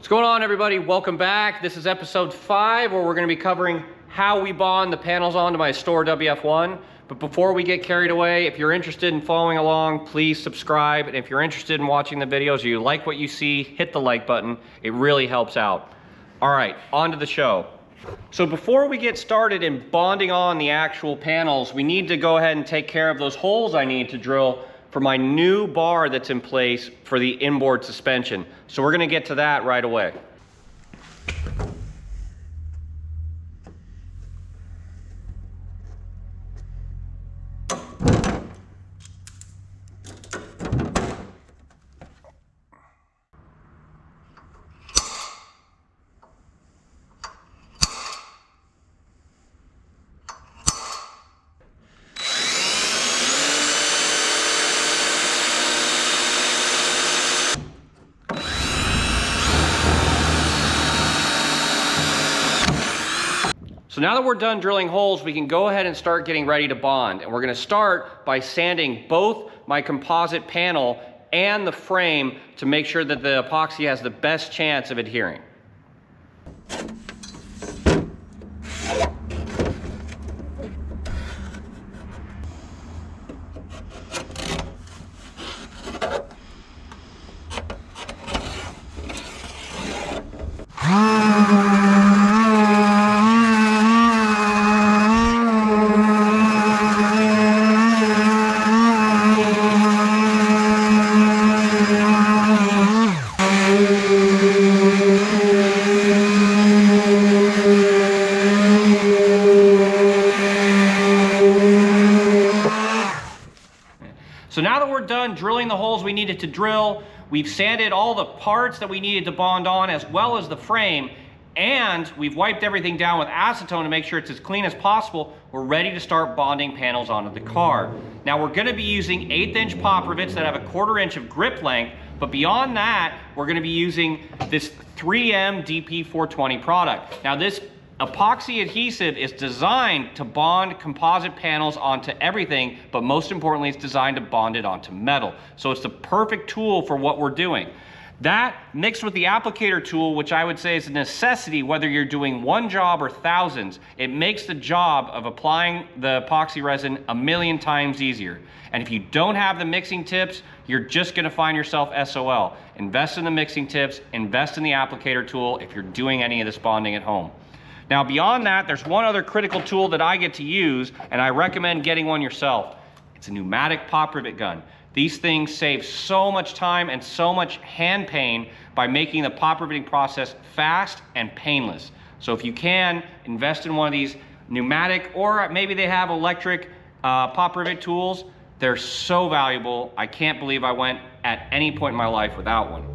What's going on, everybody? Welcome back. This is episode 5 where we're going to be covering how we bond the panels onto my Stohr WF-1. But before we get carried away, if you're interested in following along, please subscribe. And if you're interested in watching the videos or you like what you see, hit the like button. It really helps out. All right, on to the show. So before we get started in bonding on the actual panels, we need to go ahead and take care of those holes I need to drill for my new bar that's in place for the inboard suspension. So we're gonna get to that right away. So now that we're done drilling holes, we can go ahead and start getting ready to bond. And we're gonna start by sanding both my composite panel and the frame to make sure that the epoxy has the best chance of adhering. So now that we're done drilling the holes we needed to drill, we've sanded all the parts that we needed to bond on as well as the frame, and we've wiped everything down with acetone to make sure it's as clean as possible, we're ready to start bonding panels onto the car. Now we're gonna be using 1/8" pop rivets that have a 1/4 inch of grip length, but beyond that, we're gonna be using this 3M DP420 product. Now this epoxy adhesive is designed to bond composite panels onto everything, but most importantly, it's designed to bond it onto metal. So it's the perfect tool for what we're doing. That mixed with the applicator tool, which I would say is a necessity whether you're doing one job or thousands, it makes the job of applying the epoxy resin 1,000,000 times easier. And if you don't have the mixing tips, you're just gonna find yourself SOL. Invest in the mixing tips, invest in the applicator tool if you're doing any of this bonding at home. Now beyond that, there's one other critical tool that I get to use, and I recommend getting one yourself. It's a pneumatic pop rivet gun. These things save so much time and so much hand pain by making the pop riveting process fast and painless. So if you can, invest in one of these pneumatic, or maybe they have electric pop rivet tools. They're so valuable. I can't believe I went at any point in my life without one.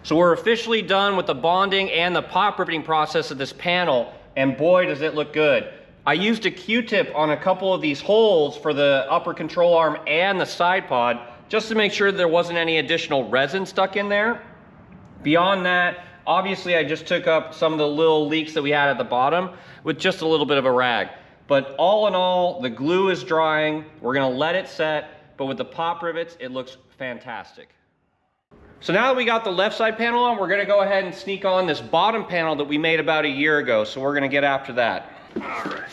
So we're officially done with the bonding and the pop riveting process of this panel, and boy does it look good. I used a Q-tip on a couple of these holes for the upper control arm and the side pod, just to make sure there wasn't any additional resin stuck in there. Beyond that, obviously I just took up some of the little leaks that we had at the bottom with just a little bit of a rag. But all in all, the glue is drying. We're gonna let it set, but with the pop rivets, it looks fantastic. So now that we got the left side panel on, we're gonna go ahead and sneak on this bottom panel that we made about a year ago. So we're gonna get after that. All right.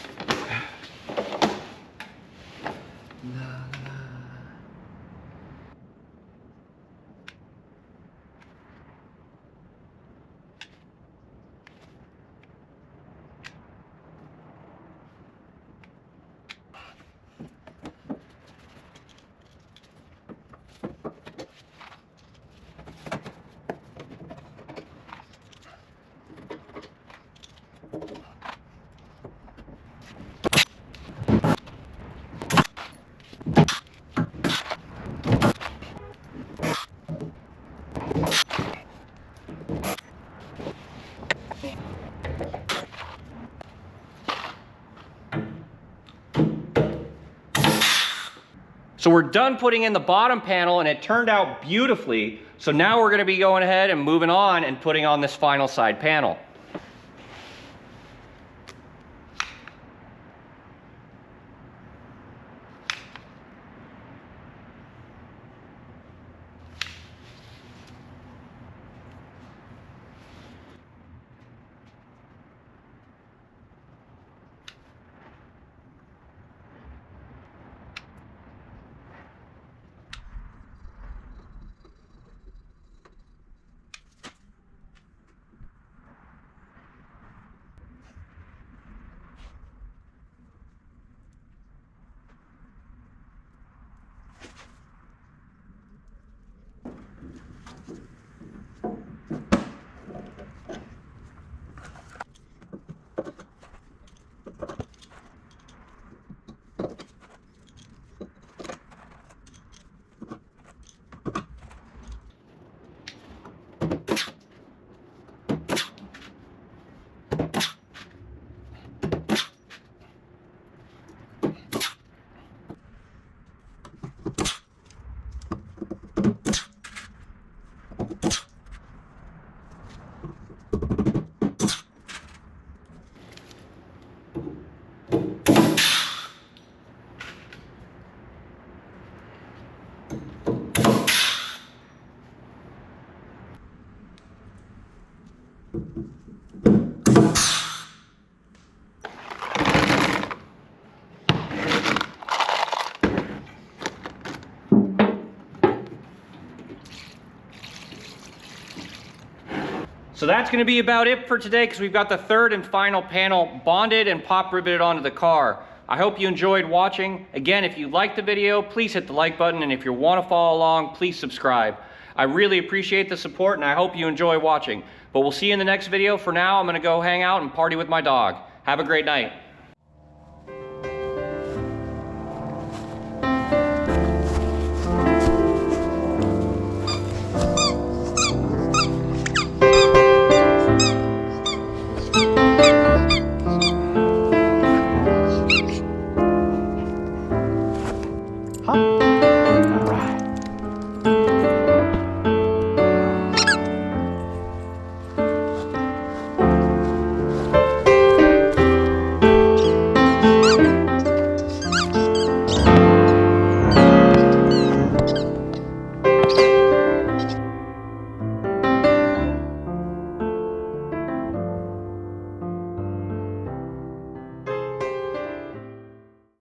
So we're done putting in the bottom panel and it turned out beautifully. So now we're gonna be going ahead and moving on and putting on this final side panel. So that's gonna be about it for today because we've got the third and final panel bonded and pop riveted onto the car. I hope you enjoyed watching. Again, if you liked the video, please hit the like button, and if you wanna follow along, please subscribe. I really appreciate the support and I hope you enjoy watching. But we'll see you in the next video. For now, I'm gonna go hang out and party with my dog. Have a great night. Huh?